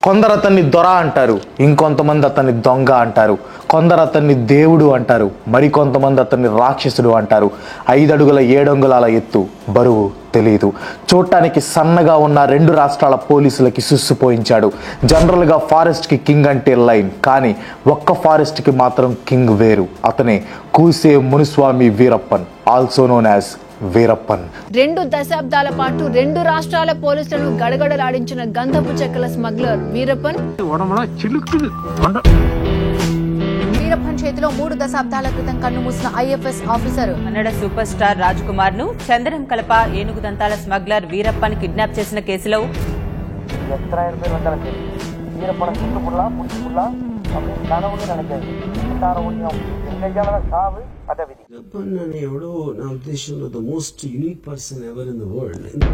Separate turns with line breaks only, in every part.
కొందరు అతన్ని దొర అంటారు, ఇంకొంతమంది అతన్ని దొంగ అంటారు, కొందరు అతన్ని దేవుడు అంటారు, మరికొంతమంది అతన్ని రాక్షసుడు అంటారు. 5 అడుగుల 7 అంగుళాల ఎత్తు, బరువు తెలియదు. చూడటానికి సన్నగా ఉన్న 2 రాష్ట్రాల పోలీసులకి సుస్సుపోయించాడు. జనరల్గా ఫారెస్ట్కి కింగ్ అంటే లైన్, కానీ ఒక్క ఫారెస్ట్కి మాత్రం కింగ్ వేరు. అతనే Koose Munuswamy Veerappan, also known as Veerappan.
2 దశాబ్దాల పాటు 2 రాష్ట్రాల పోలీసులను గడగడలాడించిన గంధపు చెక్కల స్మగ్లర్ వీరప్పన్ చేతిలో 3 దశాబ్దాల క్రితం కన్నుమూసిన IFS officer
Kannada super star Raj Kumar ను చందనం కలప ఏనుగు దంతాల స్మగ్లర్ వీరప్పన్ కిడ్నాప్ చేసిన కేసులో
వీరప్పన్ అనేవాడు నా ఉద్దేశంలో the most unique person ever in the world.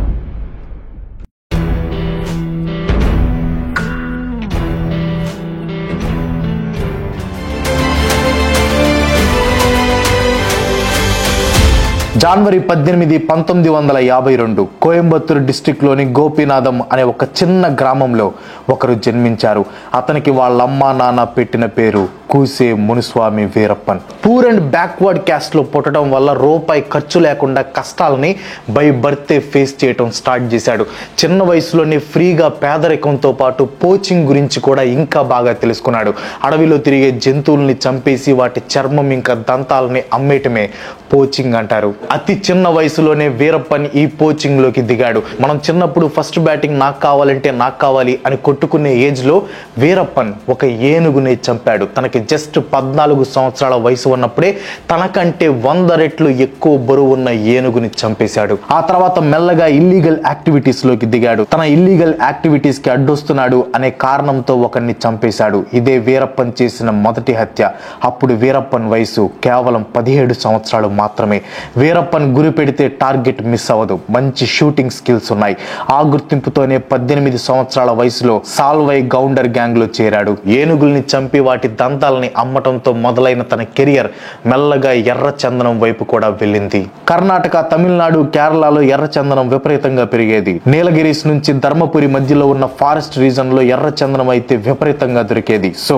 జనవరి 18, 1952 కోయంబత్తూరు డిస్టిక్లోని గోపీనాథం అనే ఒక చిన్న గ్రామంలో ఒకరు జన్మించారు. అతనికి వాళ్ళ అమ్మా నాన్న పెట్టిన పేరు Koose Munuswamy Veerappan. Poor and backward caste లో పుట్టడం వల్ల రూపాయి ఖర్చు లేకుండా కష్టాలని బై బర్తే ఫేస్ చేయడం స్టార్ట్ చేశాడు. చిన్న వయసులోనే ఫ్రీగా పేదరికంతో పాటు పోచింగ్ గురించి కూడా ఇంకా బాగా తెలుసుకున్నాడు. అడవిలో తిరిగే జంతువుల్ని చంపేసి వాటి చర్మం ఇంకా దంతాలని అమ్మేయటమే పోచింగ్ అంటారు. అతి చిన్న వయసులోనే వీరప్పన్ ఈ పోచింగ్ లోకి దిగాడు. మనం చిన్నప్పుడు ఫస్ట్ బ్యాటింగ్ నాకు కావాలంటే నాకు కావాలి అని కొట్టుకునే ఏజ్ లో వీరప్పన్ ఒక ఏనుగుని చంపాడు. తనకి జస్ట్ 14 సంవత్సరాల వయసు ఉన్నప్పుడే తనకంటే 100 రెట్లు ఎక్కువ బరువు ఉన్న ఏనుగుని చంపేశాడు. ఆ తర్వాత మెల్లగా ఇల్లీగల్ యాక్టివిటీస్ లోకి దిగాడు. తన ఇల్లీగల్ యాక్టివిటీస్ కి అడ్డొస్తున్నాడు అనే కారణంతో ఒకరిని చంపేశాడు. ఇదే వీరప్పన్ చేసిన మొదటి హత్య. అప్పుడు వీరప్పన్ వయసు కేవలం 17 సంవత్సరాలు మాత్రమే. వీరప్పన్ గురి పెడితే టార్గెట్ మిస్ అవ్వదు. మంచి షూటింగ్ స్కిల్స్ ఉన్నాయి. ఆ గుర్తింపుతోనే 18 సంవత్సరాల వయసులో సాల్వై గౌండర్ గ్యాంగ్ లో చేరాడు. ఏనుగుల్ని చంపి వాటి దంతాలని అమ్మటంతో మొదలైన తన కెరియర్ మెల్లగా ఎర్ర చందనం వైపు కూడా వెళ్ళింది. కర్ణాటక, తమిళనాడు, కేరళలో ఎర్ర చందనం విపరీతంగా పెరిగేది. నీలగిరీస్ నుంచి ధర్మపురి మధ్యలో ఉన్న ఫారెస్ట్ రీజన్ లో ఎర్ర చందనం అయితే విపరీతంగా దొరికేది. సో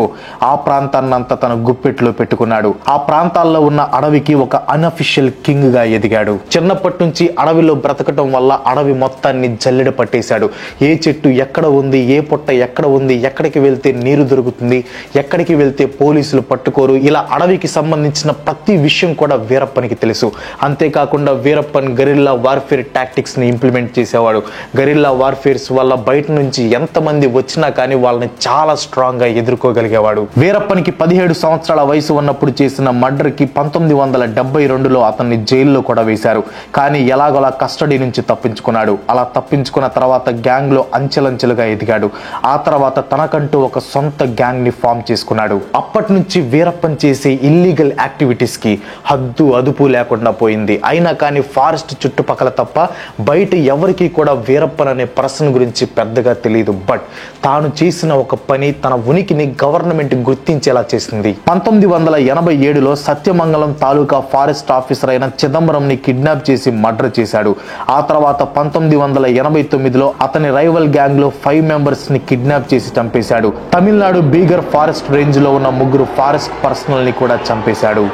ఆ ప్రాంతాన్నంతా తన గుప్పెట్లో పెట్టుకున్నాడు. ఆ ప్రాంతాల్లో ఉన్న అడవికి ఒక అన్అఫిషియల్ కింగ్ గా ఎదిగాడు. చిన్నప్పటి నుంచి అడవిలో బ్రతకటం వల్ల అడవి మొత్తాన్ని జల్లెడ పట్టేశాడు. ఏ చెట్టు ఎక్కడ ఉంది, ఏ పుట్ట ఎక్కడ ఉంది, ఎక్కడికి వెళ్తే నీరు దొరుకుతుంది, ఎక్కడికి వెళ్తే పోలీసులు పట్టుకోరు, ఇలా అడవికి సంబంధించిన ప్రతి విషయం కూడా వీరప్పన్కి తెలుసు. అంతేకాకుండా వీరప్పన్ గరిల్లా వార్ఫేర్ టాక్టిక్స్ ని ఇంప్లిమెంట్ చేసేవాడు. గరిల్లా వార్ఫేర్స్ వల్ల బయట నుంచి ఎంతమంది వచ్చినా కానీ వాళ్ళని చాలా స్ట్రాంగ్ గా ఎదుర్కోగలిగేవాడు. వీరప్పన్కి 17 సంవత్సరాల వయసు ఉన్నప్పుడు చేసిన మర్డర్ కి 1972లో అతన్ని జైల్లో కూడా వేశారు. కానీ ఎలాగోలా కస్టడీ నుంచి తప్పించుకున్నాడు. అలా తప్పించుకున్న తర్వాత గ్యాంగ్ లో అంచెలంచెలుగా ఎదిగాడు. ఆ తర్వాత తనకంటూ ఒక సొంత గ్యాంగ్ ని ఫామ్ చేసుకున్నాడు. అప్పటి నుంచి వీరప్పన్ చేసే ఇల్లీగల్ యాక్టివిటీస్ కి హద్దు అదుపు లేకుండా పోయింది. అయినా కానీ ఫారెస్ట్ చుట్టుపక్కల తప్ప బయట ఎవరికి కూడా వీరప్పన్ అనే పర్సన్ గురించి పెద్దగా తెలియదు. బట్ తాను చేసిన ఒక పని తన ఉనికిని గవర్నమెంట్ గుర్తించేలా చేసింది. 1987లో సత్యమంగళం తాలూకా ఫారెస్ట్ ఆఫీసర్ అయిన చిదంబరం ని కిడ్నాప్ చేసి మర్డర్ చేశాడు. ఆ తర్వాత 1989లో అతని రైవల్ గ్యాంగ్ లో 5 మెంబర్స్ ని కిడ్నాప్ చేసి చంపేశాడు. తమిళనాడు బీగర్ ఫారెస్ట్ రేంజ్ లో ఉన్న 3 ఫారెస్ట్ పర్సనల్ ని కూడా చంపేశాడు.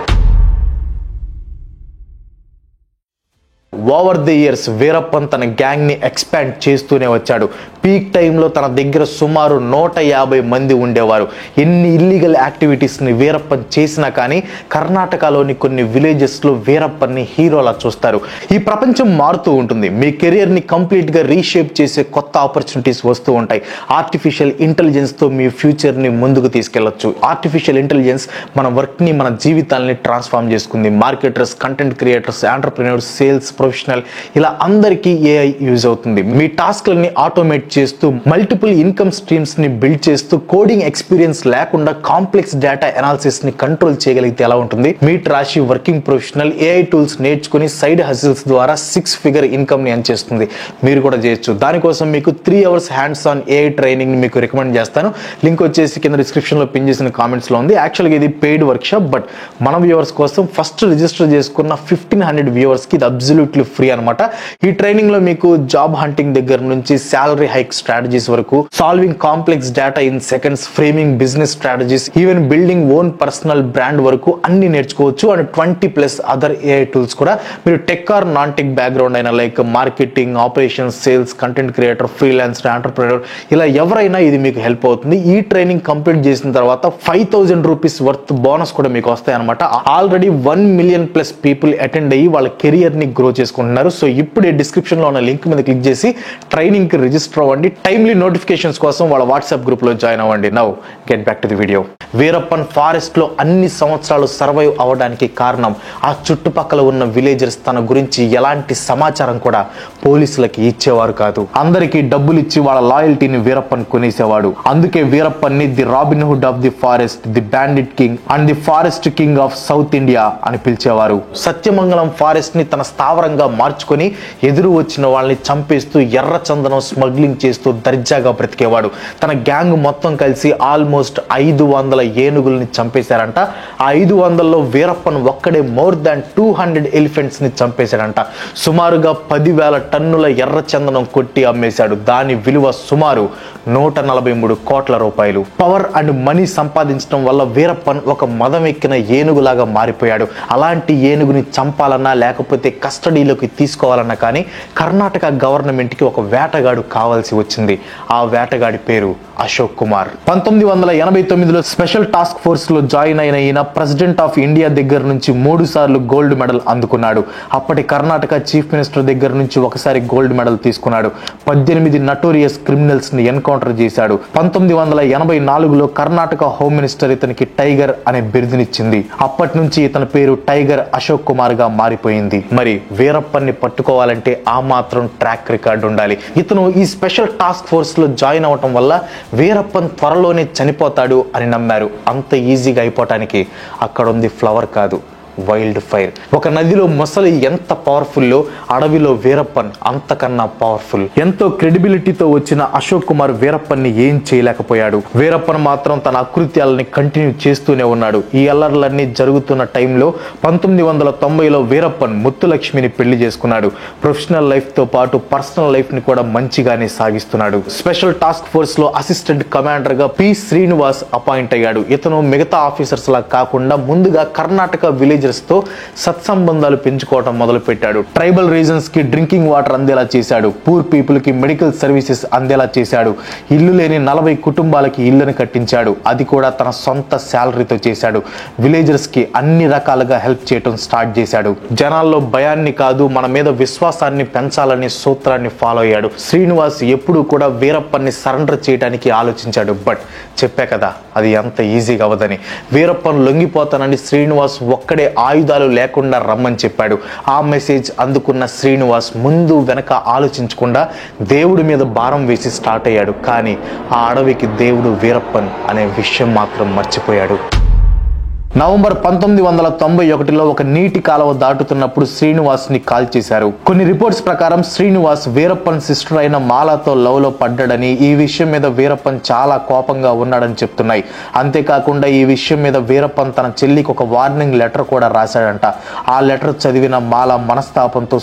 ఓవర్ ది ఇయర్స్ వీరప్పన్ తన గ్యాంగ్ ని ఎక్స్పాండ్ చేస్తూనే వచ్చాడు. పీక్ టైంలో తన దగ్గర సుమారు 150 మంది ఉండేవారు. ఎన్ని ఇల్లీగల్ యాక్టివిటీస్ ని వీరప్పన్ చేసినా కానీ కర్ణాటకలోని కొన్ని విలేజెస్ లో వీరప్పన్ ని హీరోలా చూస్తారు. ఈ ప్రపంచం మారుతూ ఉంటుంది. మీ కెరియర్ ని కంప్లీట్ గా రీషేప్ చేసే కొత్త ఆపర్చునిటీస్ వస్తూ ఉంటాయి. ఆర్టిఫిషియల్ ఇంటెలిజెన్స్ తో మీ ఫ్యూచర్ ని ముందుకు తీసుకెళ్లొచ్చు. ఆర్టిఫిషియల్ ఇంటెలిజెన్స్ మన వర్క్ ని, మన జీవితాలని ట్రాన్స్ఫార్మ్ చేసుకుంది. Marketers, content creators, entrepreneurs, sales professional ఇలా అందరికీ ఏఐ యూజ్ అవుతుంది. మీ టాస్క్లని ఆటోమేట్ చేస్తూ మల్టిపుల్ ఇన్కమ్ స్ట్రీమ్స్ ని బిల్డ్ చేస్తూ కోడింగ్ ఎక్స్పీరియన్స్ లేకుండా కాంప్లెక్స్ డేటా అనాలిసిస్ ని కంట్రోల్ చేయగలిగితే ఎలా ఉంటుంది? మీట్ రాశి వర్కింగ్ ప్రొఫెషనల్ ఏఐ టూల్స్ నేర్చుకుని సైడ్ హసిల్స్ ద్వారా 6 ఫిగర్ ఇన్కమ్ ని ఎర్న్ చేస్తుంది. మీరు కూడా చేయొచ్చు. దానికోసం మీకు 3 hours hands on AI training ని మీకు రికమెండ్ చేస్తాను. లింక్ వచ్చేసి కింద డిస్క్రిప్షన్ లో పిన్ చేసిన కామెంట్స్ లో ఉంది. యాక్చువల్గా ఇది పెయిడ్ వర్క్ షాప్, బట్ మన వ్యూవర్స్ కోసం ఫస్ట్ రిజిస్టర్ చేసుకున్న 1500 వ్యూవర్స్ కి ఇది అబ్సల్యూట్లీ ఫ్రీ అనమాట. ఈ ట్రైనింగ్ లో మీకు జాబ్ హంటింగ్ దగ్గర నుంచి శాలరీ హైక్ స్ట్రాటజీస్ వరకు, solving complex data in seconds, framing business strategies, even building own personal brand వరకు అన్ని నేర్చుకోవచ్చు. అండ్ 20+ అదర్ AI టూల్స్ కూడా మీరు tech or non tech background అయినా like marketing, operations, sales, content creator, freelancer, entrepreneur ఇలా ఎవరైనా ఇది మీకు హెల్ప్ అవుతుంది. ఈ ట్రైనింగ్ కంప్లీట్ చేసిన తర్వాత 5,000 రూపీస్ వర్త్ బోనస్ కూడా మీకు వస్తాయి అనమాట. ఆల్రెడీ 1 million+ పీపుల్ అటెండ్ అయ్యి వాళ్ళ కెరియర్ ని గ్రో చేసుకుంటున్నారు. సో ఇప్పుడే డిస్క్రిప్షన్ లో ఉన్న లింక్ మీద క్లిక్ చేసి ట్రైనింగ్ కి రిజిస్టర్ అవ్వండి. టైమ్లీ నోటిఫికేషన్స్ కోసం వాళ్ళ వాట్సాప్ గ్రూప్ లో జాయిన్ అవ్వండి. Now get back to the video. Veerappan forest లో అన్ని సంవత్సరాలు సర్వైవ్ అవ్వడానికి కారణం ఆ చుట్టుపక్కల ఉన్న విలేజర్స్ తన గురించి ఎలాంటి సమాచారం కూడా పోలీసులకి ఇచ్చేవారు కాదు. అందరికీ డబ్బులు ఇచ్చి వాళ్ళ లాయల్టీని వీరప్పన్ కొనేసేవాడు. అందుకే వీరప్పన్ ని the robin hood of the forest, the bandit king and the forest king of south India అని పిలిచేవారు. సత్యమంగళం ఫారెస్ట్ ని తన స్థావరంగా మార్చుకొని ఎదురు వచ్చిన వాళ్ళని చంపేస్తూ ఎర్ర చందనం స్మగ్లింగ్ చేస్తూ దర్జాగా బ్రతికేవాడు. తన గ్యాంగ్ మొత్తం కలిసి ఆల్మోస్ట్ 500 ఏనుగుల్ని చంపేశారంట. ఆ 500లో వీరప్పన్ ఒక్కడే మోర్ దాన్ 200 ఎలిఫెంట్స్ ని చంపేశాడంట. సుమారుగా 10,000 టన్నుల ఎర్ర చందనం కొట్టి అమ్మేశాడు. దాని విలువ సుమారు 143 కోట్ల రూపాయలు. పవర్ అండ్ మనీ సంపాదించడం వల్ల వీరప్పన్ ఒక మదం ఎక్కిన ఏనుగులాగా మారిపోయాడు. అలాంటి ఏనుగుని చంపాలన్నా లేకపోతే కస్టడీలోకి తీసుకోవాలన్నా కానీ కర్ణాటక గవర్నమెంట్ కి ఒక వేటగాడు కావాల్సి వచ్చింది. ఆ వేటగాడి పేరు అశోక్ కుమార్. 1989లో స్పెషల్ టాస్క్ ఫోర్స్ లో జాయిన్ అయిన ఈయన ప్రెసిడెంట్ ఆఫ్ ఇండియా దగ్గర నుంచి 3 సార్లు గోల్డ్ మెడల్ అందుకున్నాడు. అప్పటి కర్ణాటక చీఫ్ మినిస్టర్ దగ్గర నుంచి ఒకసారి గోల్డ్ మెడల్ తీసుకున్నాడు. 18 నటోరియస్ క్రిమినల్స్ ని ఎన్కౌంటర్ చేశాడు. 1984లో కర్ణాటక హోమ్ మినిస్టర్ ఇతనికి టైగర్ అనే బిరుదునిచ్చింది. అప్పటి నుంచి ఇతని పేరు టైగర్ అశోక్ కుమార్ గా మారిపోయింది. మరి వీరప్పన్ ని పట్టుకోవాలంటే ఆ మాత్రం ట్రాక్ రికార్డ్ ఉండాలి. ఇతను ఈ స్పెషల్ టాస్క్ ఫోర్స్ లో జాయిన్ అవటం వల్ల వీరప్పన్ త్వరలోనే చనిపోతాడు అని నమ్మారు. అంత ఈజీగా అయిపోవటానికి అక్కడ ఉంది ఫ్లవర్ కాదు, వైల్డ్ ఫైర్. ఒక నదిలో మొసలి ఎంత పవర్ఫుల్లో అడవిలో వీరప్పన్ అంతకన్నా పవర్ఫుల్. ఎంతో క్రెడిబిలిటీతో వచ్చిన అశోక్ కుమార్ వీరప్పన్ ని ఏం చేయలేకపోయాడు. వీరప్పన్ మాత్రం తన అకృత్యాలని కంటిన్యూ చేస్తూనే ఉన్నాడు. ఈ అల్లర్లన్నీ జరుగుతున్న టైంలో 1990లో వీరప్పన్ ముత్తులక్ష్మిని పెళ్లి చేసుకున్నాడు. ప్రొఫెషనల్ లైఫ్ తో పాటు పర్సనల్ లైఫ్ ని కూడా మంచిగానే సాగిస్తున్నాడు. స్పెషల్ టాస్క్ ఫోర్స్ లో అసిస్టెంట్ కమాండర్ గా పి శ్రీనివాస్ అపాయింట్ అయ్యాడు. ఇతను మిగతా ఆఫీసర్స్ లా కాకుండా ముందుగా కర్ణాటక విలేజ్ తో సత్సంబంధాలు పెంచుకోవడం మొదలు పెట్టాడు. ట్రైబల్ రీజన్స్ కి డ్రింకింగ్ వాటర్ అందేలా చేశాడు. పూర్ పీపుల్ కి మెడికల్ సర్వీసెస్ అందేలా చేశాడు. ఇల్లు లేని 40 కుటుంబాలకి ఇళ్లను కట్టించాడు. అది కూడా తన సొంత శాలరీతో చేశాడు. విలేజర్స్ కి అన్ని రకాలుగా హెల్ప్ చేయడం స్టార్ట్ చేశాడు. జనాల్లో భయాన్ని కాదు మన మీద విశ్వాసాన్ని పెంచాలనే సూత్రాన్ని ఫాలో అయ్యాడు. శ్రీనివాస్ ఎప్పుడూ కూడా వీరప్పన్ని సరెండర్ చేయడానికి ఆలోచించాడు. బట్ చెప్పా కదా అది అంత ఈజీగా అవ్వదని. వీరప్పన్ లొంగిపోతానని శ్రీనివాస్ ఒక్కడే ఆయుధాలు లేకుండా రమ్మని చెప్పాడు. ఆ మెసేజ్ అందుకున్న శ్రీనివాస్ ముందు వెనక ఆలోచించకుండా దేవుడి మీద భారం వేసి స్టార్ట్ అయ్యాడు. కానీ ఆ అడవికి దేవుడు వీరప్పన్ అనే విషయం మాత్రం మర్చిపోయాడు. నవంబర్ 1991లో ఒక నీటి కాలువ దాటుతున్నప్పుడు శ్రీనివాస్ ని కాల్ చేశారు. కొన్ని రిపోర్ట్స్ ప్రకారం శ్రీనివాస్ వీరప్పన్ సిస్టర్ అయిన మాలాతో లవ్ లో పడ్డాడని, ఈ విషయం మీద వీరప్పన్ చాలా కోపంగా ఉన్నాడని చెప్తున్నాయి. అంతేకాకుండా ఈ విషయం మీద వీరప్పన్ తన చెల్లికి ఒక వార్నింగ్ లెటర్ కూడా రాశాడంట. ఆ లెటర్ చదివిన మాల మనస్తాపంతో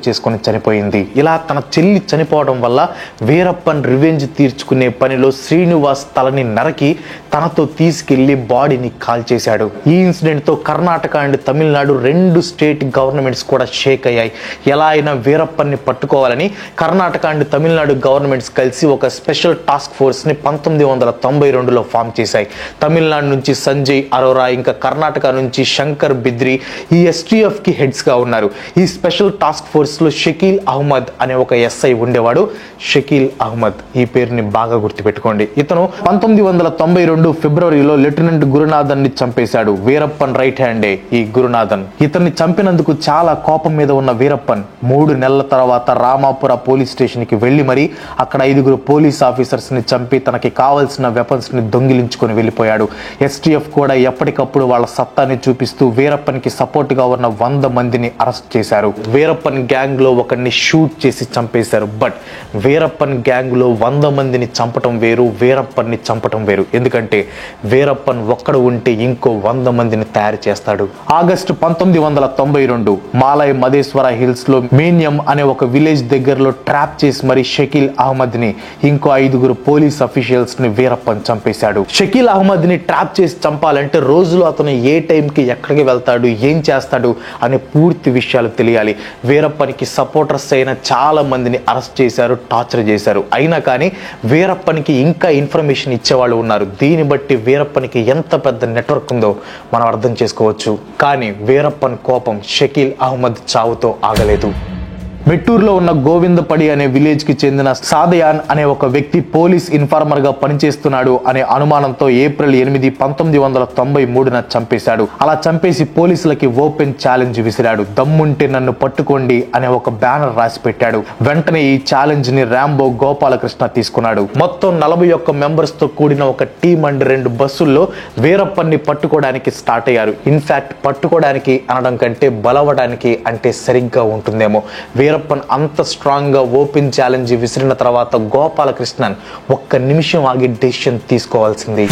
చేసుకుని చనిపోయింది. ఇలా తన చెల్లి చనిపోవడం వల్ల వీరప్పన్ రివెంజ్ తీర్చుకునే పనిలో శ్రీనివాస్ తలని నరకి తనతో తీసుకెళ్లి బాడీని కాల్ చేశాడు. ఈ ఇన్సిడెంట్ తో Karnataka and Tamil Nadu 2 state governments కూడా షేక్ అయ్యాయి. ఎలా అయినా వీరప్పన్ ని పట్టుకోవాలని కర్ణాటక అండ్ తమిళనాడు గవర్నమెంట్స్ కలిసి ఒక స్పెషల్ టాస్క్ ఫోర్స్ ని 1992లో ఫామ్ చేశాయి. తమిళనాడు నుంచి సంజయ్ అరోరా, ఇంకా కర్ణాటక నుంచి శంకర్ బిద్రి ఈ STF కి హెడ్స్ గా ఉన్నారు. ఈ స్పెషల్ టాస్క్ ఫోర్స్ లో షకీల్ అహ్మద్ అనే ఒక SI ఉండేవాడు. షకీల్ అహ్మద్ ఈ పేరుని బాగా గుర్తుపెట్టుకోండి. ఇతను 1992 ఫిబ్రవరిలో లెఫ్టినెంట్ గురునాథన్ ని చంపేశాడు. వీరప్పన్ రైట్ హ్యాండే ఈ గురునాథన్. ఇతన్ని చంపినందుకు చాలా కోపం మీద ఉన్న వీరప్పన్ 3 నెలల తర్వాత రామాపుర పోలీస్ స్టేషన్ కి వెళ్లి మరి అక్కడ 5 పోలీస్ ఆఫీసర్స్ ని చంపి తనకి కావాల్సిన వెపన్స్ ని దొంగిలించుకొని వెళ్లిపోయాడు. STF కూడా ఎప్పటికప్పుడు వాళ్ళ సత్తాన్ని చూపిస్తూ వీరప్పన్ కి సపోర్ట్ గా ఉన్న 100 మందిని అరెస్ట్ చేశారు. వీరప్పన్ గ్యాంగ్ లో ఒకరిని షూట్ చేసి చంపేశారు. బట్ వీరప్పన్ గ్యాంగ్ లో 100 మందిని చంపటం వేరు, వీరప్పన్ని చంపటం వేరు. ఎందుకంటే వీరప్పన్ ఒక్కడు ఉంటే ఇంకో 100 మందిని తయారు చేస్తాడు. ఆగస్టు 1992 మాలయ్ మదేశ్వర హిల్స్ లో మేన్యం అనే ఒక విలేజ్ దగ్గరలో ట్రాప్ చేసి మరి షకీల్ అహ్మద్ ని ఇంకో 5 పోలీస్ అఫీషియల్స్ ని వీరప్పన్ చంపేశాడు. షకీల్ అహ్మద్ ని ట్రాప్ చేసి చంపాలంటే రోజులో అతను ఏ టైంకి ఎక్కడికి వెళ్తాడు, ఏం చేస్తాడు అనే పూర్తి విషయాలు తెలియాలి. వీరప్పనికి సపోర్టర్స్ అయిన చాలా మందిని అరెస్ట్ చేశారు, టార్చర్ చేశారు. అయినా కానీ వీరప్పనికి ఇంకా ఇన్ఫర్మేషన్ ఇచ్చేవాళ్ళు ఉన్నారు. దీన్ని బట్టి వీరప్పనికి ఎంత పెద్ద నెట్వర్క్ ఉందో మనం అర్థం చేసుకోవచ్చు. కానీ వీరప్పన్ కోపం షకీల్ అహ్మద్ చావుతో ఆగలేదు. మెట్టూరులో ఉన్న గోవిందపడి అనే విలేజ్ కి చెందిన సాదయాన్ అనే ఒక వ్యక్తి పోలీస్ ఇన్ఫార్మర్ గా పనిచేస్తున్నాడు అనే అనుమానంతో ఏప్రిల్ 8, 1993 చంపేశాడు. అలా చంపేసి పోలీసులకి ఓపెన్ ఛాలెంజ్ విసిరాడు. దమ్ముంటే నన్ను పట్టుకోండి అనే ఒక బ్యానర్ రాసి పెట్టాడు. వెంటనే ఈ ఛాలెంజ్ ని రాంబో గోపాలకృష్ణ తీసుకున్నాడు. మొత్తం 41 మెంబర్స్ తో కూడిన ఒక టీం అండ్ 2 బస్సుల్లో వీరప్పన్ని పట్టుకోవడానికి స్టార్ట్ అయ్యారు. ఇన్ఫాక్ట్ పట్టుకోవడానికి అనడం కంటే బలవడానికి అంటే సరిగ్గా ఉంటుందేమో. వీరప్పన్ అంత స్ట్రాంగ్ గా ఓపెన్ ఛాలెంజ్ విసిరిన తర్వాత గోపాలకృష్ణన్ ఒక్క నిమిషం ఆగి డెసిషన్ తీసుకోవాల్సింది.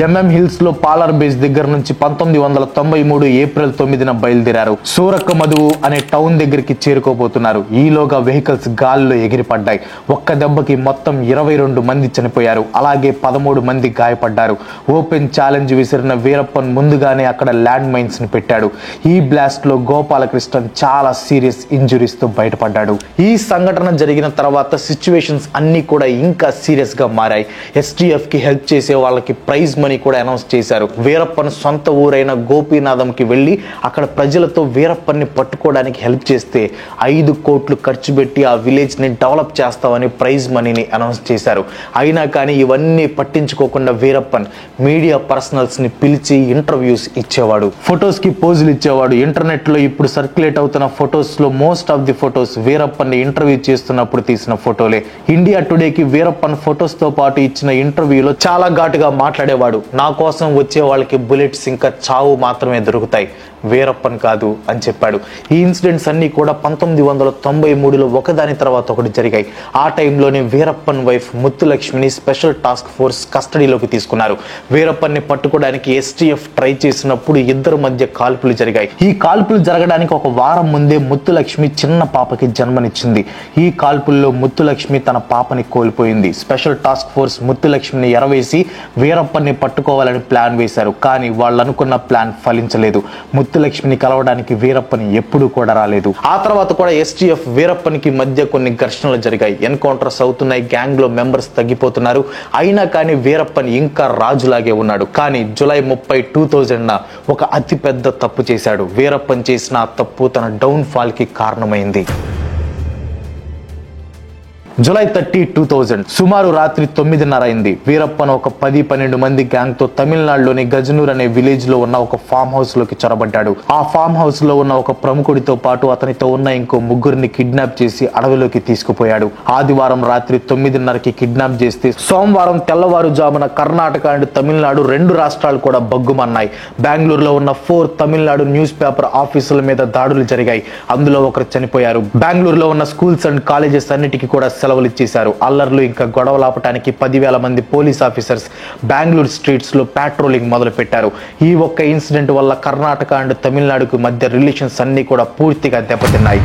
ఎంఎం హిల్స్ లో పాలర్ బేస్ దగ్గర నుంచి 1993 ఏప్రిల్ 9 బయలుదేరారు. సూరక్క మధువు అనే టౌన్ దగ్గరికి చేరుకోబోతున్నారు. ఈలోగా వెహికల్స్ గాల్లో ఎగిరిపడ్డాయి. ఒక్క దెబ్బకి మొత్తం 22 మంది చనిపోయారు. అలాగే 13 మంది గాయపడ్డారు. ఓపెన్ ఛాలెంజ్ విసిరిన వీరప్పన్ ముందుగానే అక్కడ ల్యాండ్ మైన్స్ ని పెట్టాడు. ఈ బ్లాస్ట్ లో గోపాలకృష్ణన్ చాలా సీరియస్ ఇంజురీస్ తో బయటపడ్డాడు. ఈ సంఘటన జరిగిన తర్వాత సిచ్యువేషన్స్ అన్ని కూడా ఇంకా సీరియస్ గా మారాయి. ఎస్టీఎఫ్ కి హెల్ప్ చేసే వాళ్ళకి ప్రైజ్ మనీ కూడా అనౌన్స్ చేశారు. వీరప్పన్ సొంత ఊరైన గోపీనాథంకి వెళ్లి అక్కడ ప్రజలతో వీరప్పన్ని పట్టుకోవడానికి హెల్ప్ చేస్తే 5 కోట్లు ఖర్చు పెట్టి ఆ విలేజ్ ని డెవలప్ చేస్తామని ప్రైజ్ మనీని అనౌన్స్ చేశారు. అయినా కానీ ఇవన్నీ పట్టించుకోకుండా వీరప్పన్ మీడియా పర్సనల్స్ ని పిలిచి ఇంటర్వ్యూస్ ఇచ్చేవాడు, ఫొటోస్ కి పోజులు ఇచ్చేవాడు. ఇంటర్నెట్ లో ఇప్పుడు సర్క్యులేట్ అవుతున్న ఫొటోస్ లో most of the photos Veerappan ని ఇంటర్వ్యూ చేస్తున్నప్పుడు తీసిన ఫోటోలే. ఇండియా టుడేకి వీరప్పన్ ఫొటోస్ తో పాటు ఇచ్చిన ఇంటర్వ్యూలో చాలా ఘాటుగా మాట్లాడేవాడు. నా కోసం వచ్చే వాళ్ళకి బుల్లెట్స్ ఇంకా చావు మాత్రమే దొరుకుతాయి, వీరప్పన్ కాదు అని చెప్పాడు. ఈ ఇన్సిడెంట్స్ అన్ని కూడా 1993లో ఒకదాని తర్వాత ఒకటి జరిగాయి. ఆ టైంలోనే వీరప్పన్ వైఫ్ ముత్తులక్ష్మిని స్పెషల్ టాస్క్ ఫోర్స్ కస్టడీలోకి తీసుకున్నారు. వీరప్పన్ని పట్టుకోవడానికి ఎస్టీఎఫ్ ట్రై చేసినప్పుడు ఇద్దరు మధ్య కాల్పులు జరిగాయి. ఈ కాల్పులు జరగడానికి ఒక వారం ముందే ముత్తులక్ష్మి చిన్న పాపకి జన్మనిచ్చింది. ఈ కాల్పుల్లో ముత్తులక్ష్మి తన పాపని కోల్పోయింది. స్పెషల్ టాస్క్ ఫోర్స్ ముత్తులక్ష్మిని ఎరవేసి వీరప్పన్ని పట్టుకోవాలని ప్లాన్ వేశారు. కానీ వాళ్ళు అనుకున్న ప్లాన్ ఫలించలేదు. ముత్తులక్ష్మిని కలవడానికి వీరప్పన్ ఎప్పుడూ కూడా రాలేదు. ఆ తర్వాత కూడా ఎస్టీఎఫ్ వీరప్పన్కి మధ్య కొన్ని ఘర్షణలు జరిగాయి. ఎన్కౌంటర్స్ అవుతున్నాయి, గ్యాంగ్ లో మెంబర్స్ తగ్గిపోతున్నారు. అయినా కానీ వీరప్పన్ ఇంకా రాజులాగే ఉన్నాడు. కానీ జూలై 30, 2000 ఒక అతిపెద్ద తప్పు చేశాడు. వీరప్పన్ చేసిన ఆ తప్పు తన డౌన్ ఫాల్ కి కారణమైంది. జూలై 30, 2000 సుమారు రాత్రి 9:30 అయింది. వీరప్పన్ ఒక 10-12 మంది గ్యాంగ్ తో తమిళనాడులోని గజనూర్ అనే విలేజ్ లో ఉన్న ఒక ఫామ్ హౌస్ లోకి చొరబడ్డాడు. ఆ ఫామ్ హౌస్ లో ఉన్న ఒక ప్రముఖుడితో పాటు అతనితో ఉన్న ఇంకో 3 కిడ్నాప్ చేసి అడవిలోకి తీసుకుపోయాడు. ఆదివారం రాత్రి 9:30కి కిడ్నాప్ చేస్తే సోమవారం తెల్లవారుజామున కర్ణాటక అండ్ తమిళనాడు 2 రాష్ట్రాలు కూడా బగ్గుమన్నాయి. బెంగళూరులో ఉన్న 4 తమిళనాడు న్యూస్ పేపర్ ఆఫీసుల మీద దాడులు జరిగాయి. అందులో ఒకరు చనిపోయారు. బెంగళూరులో ఉన్న స్కూల్స్ అండ్ కాలేజెస్ అన్నిటికీ కూడా సెలవులు ఇచ్చేశారు. అల్లర్లు ఇంకా గొడవలాపటానికి 10,000 మంది పోలీస్ ఆఫీసర్స్ బెంగళూరు స్ట్రీట్స్ లో పాట్రోలింగ్ మొదలు పెట్టారు. ఈ ఒక్క ఇన్సిడెంట్ వల్ల కర్ణాటక అండ్ తమిళనాడుకు మధ్య రిలేషన్స్ అన్ని కూడా పూర్తిగా దెబ్బతిన్నాయి.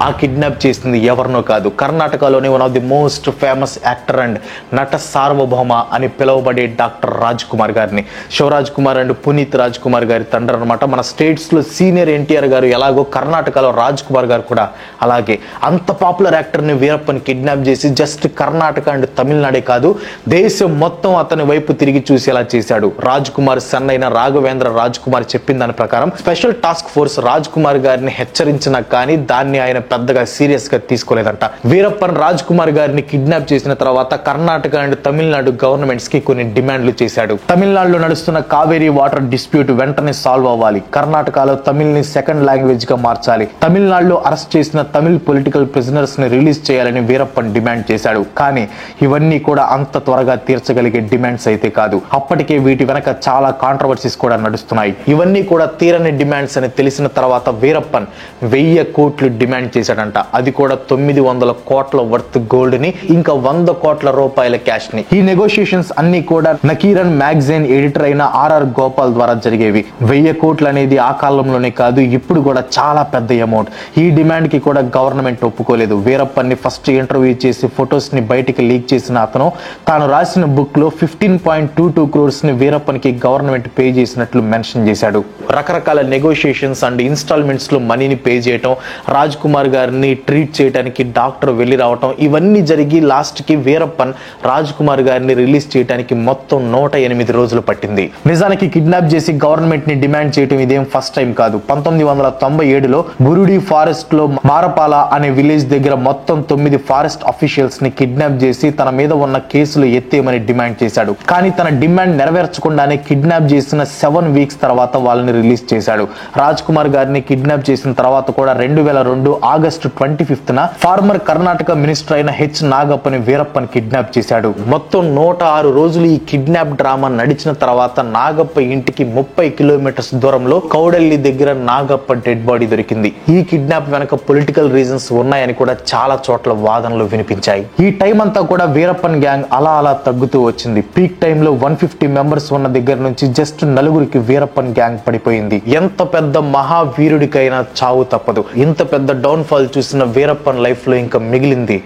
ఆ కిడ్నాప్ చేసింది ఎవరినో కాదు, కర్ణాటకలోని one of the most famous actor and నట సార్వభౌమ అని పిలువబడే డాక్టర్ రాజ్ కుమార్ గారిని. శివరాజ్ కుమార్ అండ్ పునీత్ రాజ్ కుమార్ గారి తండ్రి అనమాట. మన స్టేట్స్ లో సీనియర్ ఎన్టీఆర్ గారు ఎలాగో కర్ణాటకలో రాజ్ కుమార్ గారు కూడా అలాగే. అంత పాపులర్ యాక్టర్ ని వీరప్పన్ కిడ్నాప్ చేసి జస్ట్ కర్ణాటక అండ్ తమిళనాడే కాదు దేశం మొత్తం అతని వైపు తిరిగి చూసేలా చేశాడు. రాజ్ కుమార్ సన్ అయిన రాఘవేంద్ర రాజ్ కుమార్ చెప్పిన దాని ప్రకారం special task force Raj Kumar గారిని హెచ్చరించినా కానీ దాన్ని ఆయన పెద్దగా సీరియస్ గా తీసుకోలేదంట. వీరప్పన్ రాజ్ కుమార్ గారిని కిడ్నాప్ చేసిన తర్వాత కర్ణాటక అండ్ తమిళనాడు గవర్నమెంట్స్ కి కొన్ని డిమాండ్లు చేశాడు. తమిళనాడులో నడుస్తున్న కావేరీ వాటర్ డిస్ప్యూట్ వెంటనే సాల్వ్ అవ్వాలి, కర్ణాటకలో తమిళ్ ని సెకండ్ లాంగ్వేజ్ గా మార్చాలి, తమిళనాడులో అరెస్ట్ చేసిన తమిళ్ పొలిటికల్ ప్రిజనర్స్ ని రిలీజ్ చేయాలని వీరప్పన్ డిమాండ్ చేశాడు. కానీ ఇవన్నీ కూడా అంత త్వరగా తీర్చగలిగే డిమాండ్స్ అయితే కాదు. అప్పటికే వీటి వెనక చాలా కాంట్రవర్సీస్ కూడా నడుస్తున్నాయి. ఇవన్నీ కూడా తీరని డిమాండ్స్ అని తెలిసిన తర్వాత వీరప్పన్ 1000 కోట్లు డిమాండ్ చేశాడంట. అది కూడా 900 కోట్ల వర్త్ గోల్డ్ ని, ఇంకా 100 కోట్ల రూపాయల క్యాష్ ని. ఈ నెగోషియేషన్స్ అన్ని కూడా నకీరన్ మ్యాగజైన్ ఎడిటర్ అయిన ఆర్ఆర్ గోపాల్ ద్వారా జరిగేవి. 1000 కోట్లు అనేది ఆ కాలంలోనే కాదు, ఇప్పుడు కూడా చాలా పెద్ద అమౌంట్. ఈ డిమాండ్ కి కూడా గవర్నమెంట్ ఒప్పుకోలేదు. వీరప్పన్ ని ఫస్ట్ ఇంటర్వ్యూ చేసి ఫొటోస్ ని బయటికి లీక్ చేసిన అతను తాను రాసిన బుక్ లో 15.22 crores ని వీరప్పన్ కి గవర్నమెంట్ పే చేసినట్లు మెన్షన్ చేశాడు. రకరకాల నెగోషియేషన్స్ అండ్ ఇన్స్టాల్మెంట్స్ లో మనీని పే చేయటం, రాజ్ కుమార్ గారిని ట్రీట్ చేయడానికి డాక్టర్ వెళ్లి రావటం, ఇవన్నీ జరిగి లాస్ట్ కి వీరప్పన్ రాజ్ కుమార్ గారిని రిలీజ్ చేయడానికి మొత్తం 108 రోజులు పట్టింది. నిజానికి కిడ్నాప్ చేసి గవర్నమెంట్ ని డిమాండ్ చేయటం ఇదేం ఫస్ట్ టైం కాదు. 1997లో బురుడి ఫారెస్ట్ లో మారపాల అనే విలేజ్ దగ్గర మొత్తం 9 ఫారెస్ట్ అఫీషియల్స్ ని కిడ్నాప్ చేసి తన మీద ఉన్న కేసులు ఎత్తేయమని డిమాండ్ చేశాడు. కానీ తన డిమాండ్ నెరవేర్చకుండానే కిడ్నాప్ చేసిన 7 weeks తర్వాత వాళ్ళని రిలీజ్ చేశాడు. రాజ్ కుమార్ గారిని కిడ్నాప్ చేసిన తర్వాత కూడా 2002 ఆగస్టు 25న ఫార్మర్ కర్ణాటక మినిస్టర్ అయిన హెచ్ నాగప్పని వీరప్పన్ కిడ్నాప్ చేశాడు. మొత్తం 106 రోజులు ఈ కిడ్నాప్ డ్రామా నడిచిన తర్వాత నాగప్ప ఇంటికి 30 కిలోమీటర్స్ దూరంలో కౌడల్లి దగ్గర నాగప్ప డెడ్ బాడీ దొరికింది. ఈ కిడ్నాప్ వెనక పొలిటికల్ రీజన్స్ ఉన్నాయని కూడా చాలా చోట్ల వాదనలు వినిపించాయి. ఈ టైం అంతా కూడా వీరప్పన్ గ్యాంగ్ అలా అలా తగ్గుతూ వచ్చింది. పీక్ టైంలో 150 మెంబర్స్ ఉన్న దగ్గర నుంచి జస్ట్ 4 వీరప్పన్ గ్యాంగ్ పడిపోయింది. ఎంత పెద్ద మహావీరుడికైనా చావు తప్పదు. ఇంత పెద్ద డౌన్ ఫాల్ చూసిన వీరప్పన్ లైఫ్ లో ఇంకా మిగిలింది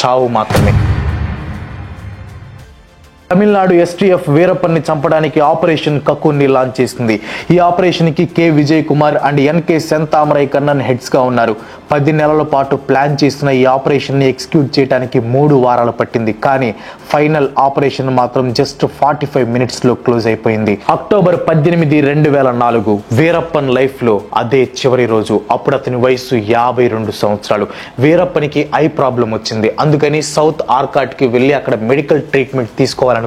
చావు మాత్రమే. తమిళనాడు ఎస్టీఎఫ్ వీరప్పన్ ని చంపడానికి ఆపరేషన్ కక్కున్ ని లాంచ్ చేసింది. ఈ ఆపరేషన్ కి K Vijay Kumar and NK Senthamarai Kannan heads గా ఉన్నారు. 10 నెలల పాటు ప్లాన్ చేసిన ఈ ఆపరేషన్ ని ఎగ్జిక్యూట్ చేయడానికి 3 వారాలు పట్టింది. కానీ ఫైనల్ ఆపరేషన్ మాత్రం జస్ట్ 45 మినిట్స్ లో క్లోజ్ అయిపోయింది. అక్టోబర్ 18, 2004 వీరప్పన్ లైఫ్ లో అదే చివరి రోజు. అప్పుడు అతని వయసు 52 సంవత్సరాలు. వీరప్పనికి ఐ ప్రాబ్లం వచ్చింది. అందుకని సౌత్ ఆర్కాట్ కి వెళ్లి అక్కడ మెడికల్ ట్రీట్మెంట్ తీసుకోవాలనుకున్నాడు.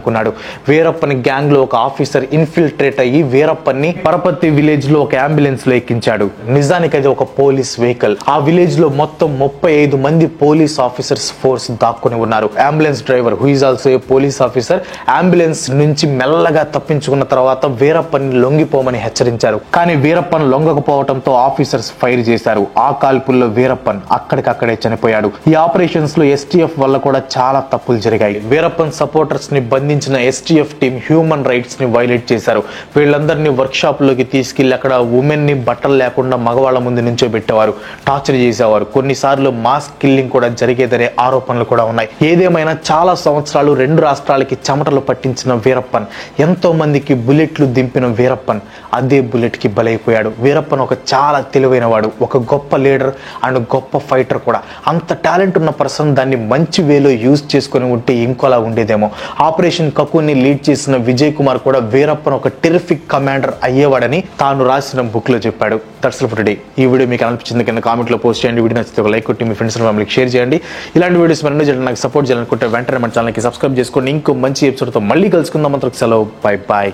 వీరప్పన్ గ్యాంగ్ లో ఒక ఆఫీసర్ ఇన్ఫిల్ట్రేట్ అయ్యి వీరప్పన్ ని పరపతి విలేజ్ లో ఒక అంబులెన్స్ లో ఎక్కించాడు. నిజానికి అది ఒక పోలీస్ వెహికల్. ఆ విలేజ్ లో మొత్తం 35 మంది పోలీస్ ఆఫీసర్స్ ఫోర్స్ దాక్కుని ఉన్నారు. Ambulance driver who is also a police officer ambulance నుంచి మెల్లగా తప్పించుకున్న తర్వాత వీరప్పన్ లొంగిపోమని హెచ్చరించారు. కానీ వీరప్పన్ లొంగకపోవడంతో ఆఫీసర్స్ ఫైర్ చేశారు. ఆ కాల్పుల్లో వీరప్పన్ అక్కడికక్కడే చనిపోయాడు. ఈ ఆపరేషన్స్ లో ఎస్టీఎఫ్ వల్ల కూడా చాలా తప్పులు జరిగాయి. వీరప్పన్ సపోర్టర్స్ ని బంధించిన ఎస్టీఎఫ్ టీం హ్యూమన్ రైట్స్ ని వైలేట్ చేశారు. వీళ్ళందరినీ వర్క్ షాప్ లోకి తీసుకెళ్లి అక్కడ ఉమెన్ ని బట్టలు లేకుండా మగవాళ్ళ ముందు నించోబెట్టేవారు, టార్చర్ చేసేవారు. కొన్నిసార్లు మాస్ కిల్లింగ్ కూడా జరిగేదనే ఆరోపణలు కూడా ఉన్నాయి. ఏదేమైనా చాలా సంవత్సరాలు 2 రాష్ట్రాలకి చెమటలు పట్టించిన వీరప్పన్, ఎంతో మందికి బుల్లెట్లు దింపిన వీరప్పన్ అదే బుల్లెట్ కి బలైపోయాడు. వీరప్పన్ ఒక చాలా తెలివైన వాడు, ఒక గొప్ప లీడర్ అండ్ గొప్ప ఫైటర్ కూడా. అంత టాలెంట్ ఉన్న పర్సన్ దాన్ని మంచి వేలో యూజ్ చేసుకుని ఉంటే ఇంకోలా ఉండేదేమో. ఆపరేషన్ కక్కున్ ని లీడ్ చేసిన విజయ్ కుమార్ కూడా వీరప్పన్ ఒక టెరిఫిక్ కమాండర్ అయ్యేవాడని తాను రాసిన బుక్ లో చెప్పాడు. That's all for today. ఈ వీడియో మీకు అనిపించింది కింద కామెంట్ లో పోస్ట్ చేయండి. వీడియో నచ్చితే ఒక లైక్ కొట్టి మీ ఫ్రెండ్స్ అండ్ ఫ్యామిలీకి షేర్ చేయండి. ఇలాంటి వీడియోస్ మరెన్నో చేయడానికి నాకు సపోర్ట్ చేయాలనుకుంటే వెంటనే మన ఛానల్కి సబ్స్క్రైబ్ చేసుకోండి. ఇంకో మంచి ఎపిసోడ్తో మళ్ళీ కలుసుకుందాం. అంతవరకు సెలవు. Bye bye.